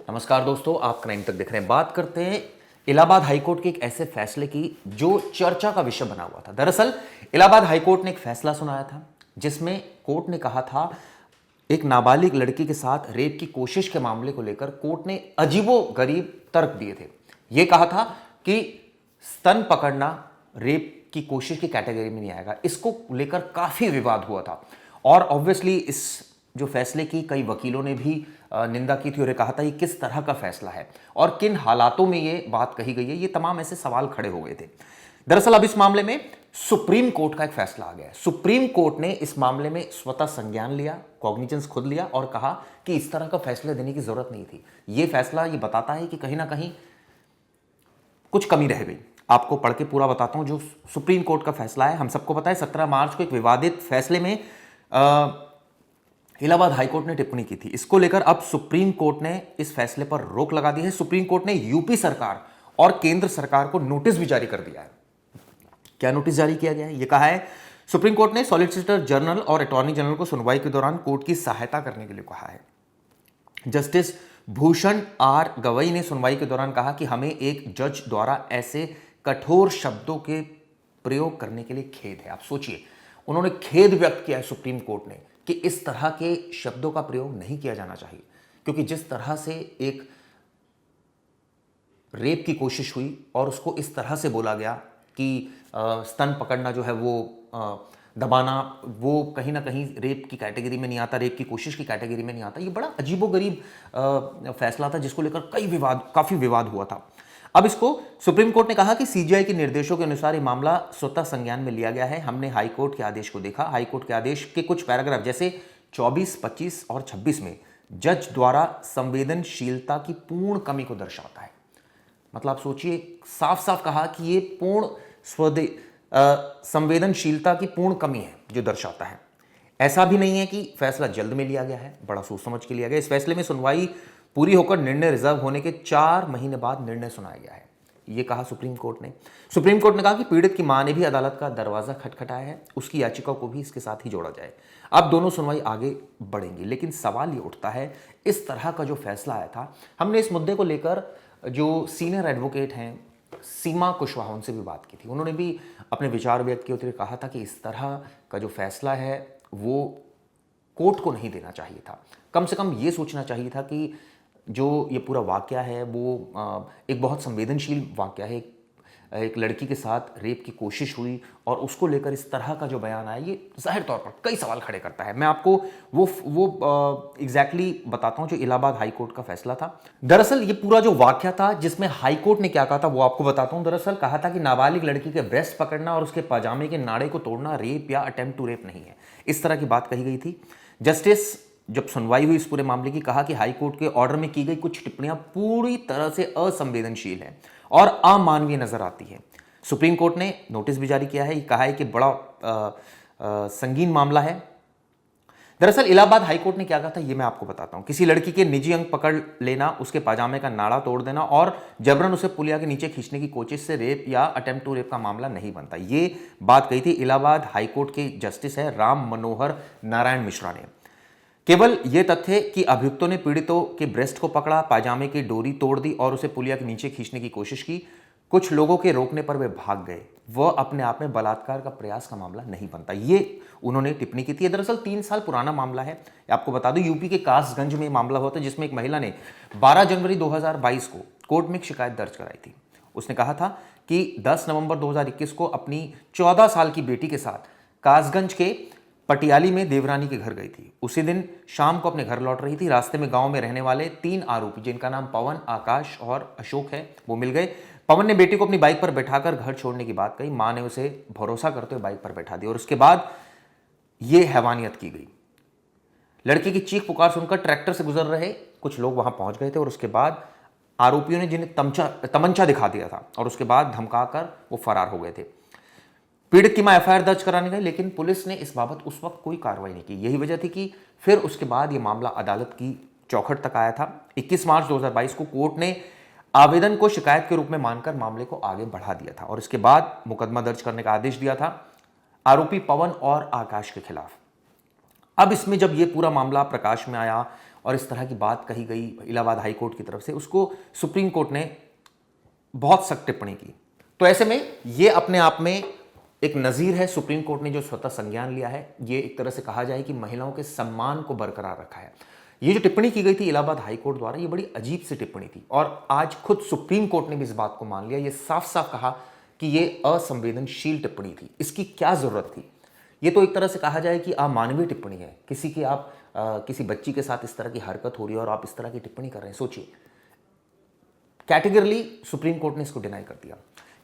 नमस्कार दोस्तों, आप क्राइम तक देख रहे हैं। बात करते हैं इलाहाबाद हाईकोर्ट के एक ऐसे फैसले की जो चर्चा का विषय बना हुआ था। दरअसल इलाहाबाद हाईकोर्ट ने एक फैसला सुनाया था जिसमें कोर्ट ने कहा था, एक नाबालिग लड़की के साथ रेप की कोशिश के मामले को लेकर कोर्ट ने अजीबोगरीब तर्क दिए थे। यह कहा था कि स्तन पकड़ना रेप की कोशिश की कैटेगरी में नहीं आएगा। इसको लेकर काफी विवाद हुआ था और ऑब्वियसली इस जो फैसले की कई वकीलों ने भी निंदा की थी और ये कहा था ये किस तरह का फैसला है और किन हालातों में ये बात कही गई है। ये तमाम ऐसे सवाल खड़े हो गए थे। दरअसल अब इस मामले में सुप्रीम कोर्ट का एक फैसला आ गया है। सुप्रीम कोर्ट ने इस मामले में स्वतः संज्ञान लिया, कॉग्निजेंस खुद लिया और कहा कि इस तरह का फैसला देने की जरूरत नहीं थी। ये फैसला ये बताता है कि कहीं ना कहीं कुछ कमी रह गई। आपको पढ़ के पूरा बताता हूं जो सुप्रीम कोर्ट का फैसला है। हम सबको पता है 17 मार्च को एक विवादित फैसले में इलाहाबाद हाईकोर्ट ने टिप्पणी की थी। इसको लेकर अब सुप्रीम कोर्ट ने इस फैसले पर रोक लगा दी है। सुप्रीम कोर्ट ने यूपी सरकार और केंद्र सरकार को नोटिस भी जारी कर दिया है। क्या नोटिस जारी किया गया है? यह कहा है सुप्रीम कोर्ट ने सॉलिसिटर जनरल और अटॉर्नी जनरल को सुनवाई के दौरान कोर्ट की सहायता करने के लिए कहा है। जस्टिस भूषण आर गवई ने सुनवाई के दौरान कहा कि हमें एक जज द्वारा ऐसे कठोर शब्दों के प्रयोग करने के लिए खेद है। आप सोचिए, उन्होंने खेद व्यक्त किया है सुप्रीम कोर्ट ने कि इस तरह के शब्दों का प्रयोग नहीं किया जाना चाहिए, क्योंकि जिस तरह से एक रेप की कोशिश हुई और उसको इस तरह से बोला गया कि स्तन पकड़ना जो है वो दबाना, वो कहीं ना कहीं रेप की कैटेगरी में नहीं आता, रेप की कोशिश की कैटेगरी में नहीं आता। ये बड़ा अजीबोगरीब फैसला था जिसको लेकर काफी विवाद हुआ था। अब इसको सुप्रीम कोर्ट ने कहा कि सीजीआई के निर्देशों के अनुसार ये मामला स्वतः संज्ञान में लिया गया है। हमने हाईकोर्ट के आदेश को देखा। हाईकोर्ट के आदेश के कुछ पैराग्राफ जैसे 24, 25 और 26 में जज द्वारा संवेदनशीलता की पूर्ण कमी को दर्शाता है। मतलब आप सोचिए, साफ साफ कहा कि ये पूर्ण संवेदनशीलता की पूर्ण कमी है जो दर्शाता है। ऐसा भी नहीं है कि फैसला जल्द में लिया गया है, बड़ा सोच समझ के लिया गया। इस फैसले में सुनवाई पूरी होकर निर्णय रिजर्व होने के 4 महीने बाद निर्णय सुनाया गया है। यह कहा सुप्रीम कोर्ट ने। सुप्रीम कोर्ट ने कहा कि पीड़ित की मां ने भी अदालत का दरवाजा खटखटाया है, उसकी याचिका को भी इसके साथ ही जोड़ा जाए। अब दोनों सुनवाई आगे बढ़ेंगी, लेकिन सवाल ये उठता है, इस तरह का जो फैसला आया था, हमने इस मुद्दे को लेकर जो सीनियर एडवोकेट हैं सीमा कुशवाहा, उनसे भी बात की थी। उन्होंने भी अपने विचार व्यक्त किए थे, कहा था कि इस तरह का जो फैसला है वो कोर्ट को नहीं देना चाहिए था। कम से कम ये सोचना चाहिए था कि जो ये पूरा वाकया है वो एक बहुत संवेदनशील वाकया है। एक लड़की के साथ रेप की कोशिश हुई और उसको लेकर इस तरह का जो बयान आया, ये जाहिर तौर पर कई सवाल खड़े करता है। मैं आपको वो एग्जैक्टली बताता हूं जो इलाहाबाद हाईकोर्ट का फैसला था। दरअसल ये पूरा जो वाकया था जिसमें हाईकोर्ट ने क्या कहा था वो आपको बताता हूं। दरअसल कहा था कि नाबालिग लड़की के ब्रेस्ट पकड़ना और उसके पाजामे के नाड़े को तोड़ना रेप या अटेम्प्ट टू रेप नहीं है, इस तरह की बात कही गई थी। जस्टिस जब सुनवाई हुई इस पूरे मामले की, कहा कि हाईकोर्ट के ऑर्डर में की गई कुछ टिप्पणियां पूरी तरह से असंवेदनशील हैं और अमानवीय नजर आती है। सुप्रीम कोर्ट ने नोटिस भी जारी किया है, कहा है कि बड़ा संगीन मामला है। दरअसल इलाहाबाद हाईकोर्ट ने क्या कहा था ये मैं आपको बताता हूं। किसी लड़की के निजी अंग पकड़ लेना, उसके पाजामे का नाड़ा तोड़ देना और जबरन उसे पुलिया के नीचे खींचने की कोशिश से रेप या अटेम्प्ट टू रेप का मामला नहीं बनता। ये बात कही थी इलाहाबाद हाईकोर्ट के जस्टिस है राम मनोहर नारायण मिश्रा ने। केवल यह तथ्य कि अभियुक्तों ने पीड़ितों के ब्रेस्ट को पकड़ा, पाजामे की डोरी तोड़ दी और उसे पुलिया के नीचे खींचने की कोशिश की, कुछ लोगों के रोकने पर वे भाग गए, वह अपने आप में बलात्कार का प्रयास का मामला नहीं बनता। ये उन्होंने टिप्पणी की थी। दरअसल 3 साल पुराना मामला है। आपको बता दूं यूपी के कासगंज में मामला हुआ था जिसमें एक महिला ने 12 जनवरी 2022 को कोर्ट में एक शिकायत दर्ज कराई थी। उसने कहा था कि 10 नवंबर 2021 को अपनी 14 साल की बेटी के साथ कासगंज के पटियाली में देवरानी के घर गई थी। उसी दिन शाम को अपने घर लौट रही थी। रास्ते में गांव में रहने वाले 3 आरोपी जिनका नाम पवन, आकाश और अशोक है वो मिल गए। पवन ने बेटी को अपनी बाइक पर बैठाकर घर छोड़ने की बात कही। मां ने उसे भरोसा करते हुए बाइक पर बैठा दिया और उसके बाद यह हैवानियत की गई। लड़की की चीख पुकार सुनकर ट्रैक्टर से गुजर रहे कुछ लोग वहां पहुंच गए थे और उसके बाद आरोपियों ने जिन्हें तमंचा दिखा दिया था और उसके बाद धमकाकर वो फरार हो गए थे। पीड़ित की मां एफआईआर दर्ज कराने गई, लेकिन पुलिस ने इस बाबत उस वक्त कोई कार्रवाई नहीं की। यही वजह थी कि फिर उसके बाद यह मामला अदालत की चौखट तक आया था। 21 मार्च 2022 को कोर्ट ने आवेदन को शिकायत के रूप में मानकर मामले को आगे बढ़ा दिया था और इसके बाद मुकदमा दर्ज करने का आदेश दिया था आरोपी पवन और आकाश के खिलाफ। अब इसमें जब यह पूरा मामला प्रकाश में आया और इस तरह की बात कही गई इलाहाबाद हाई कोर्ट की तरफ से, उसको सुप्रीम कोर्ट ने बहुत सख्त टिप्पणी की। तो ऐसे में ये अपने आप में एक नज़ीर है, सुप्रीम कोर्ट ने जो स्वतः संज्ञान लिया है। ये एक तरह से कहा जाए कि महिलाओं के सम्मान को बरकरार रखा है। ये जो टिप्पणी की गई थी इलाहाबाद हाई कोर्ट द्वारा, ये बड़ी अजीब सी टिप्पणी थी और आज खुद सुप्रीम कोर्ट ने भी इस बात को मान लिया। ये साफ साफ कहा कि ये असंवेदनशील टिप्पणी थी, इसकी क्या जरूरत थी। ये तो एक तरह से कहा जाए कि अमानवीय टिप्पणी है। किसी की आप किसी बच्ची के साथ इस तरह की हरकत हो रही है और आप इस तरह की टिप्पणी कर रहे हैं, सोचिए। कैटेगरली सुप्रीम कोर्ट ने इसको डिनाई कर दिया।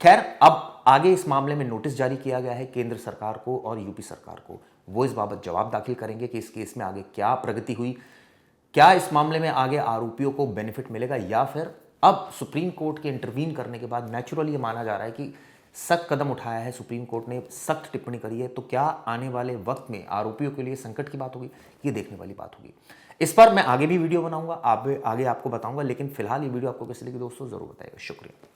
खैर, अब आगे इस मामले में नोटिस जारी किया गया है केंद्र सरकार को और यूपी सरकार को। वो इस बाबत जवाब दाखिल करेंगे कि इस केस में आगे क्या प्रगति हुई, क्या इस मामले में आगे आरोपियों को बेनिफिट मिलेगा, या फिर अब सुप्रीम कोर्ट के इंटरवीन करने के बाद नेचुरली ये माना जा रहा है कि सख्त कदम उठाया है सुप्रीम कोर्ट ने, सख्त टिप्पणी करी है, तो क्या आने वाले वक्त में आरोपियों के लिए संकट की बात होगी, ये देखने वाली बात होगी। इस पर मैं आगे भी वीडियो बनाऊंगा, आगे आपको बताऊंगा। लेकिन फिलहाल ये वीडियो आपको कैसी लगी दोस्तों, जरूर बताइएगा। शुक्रिया।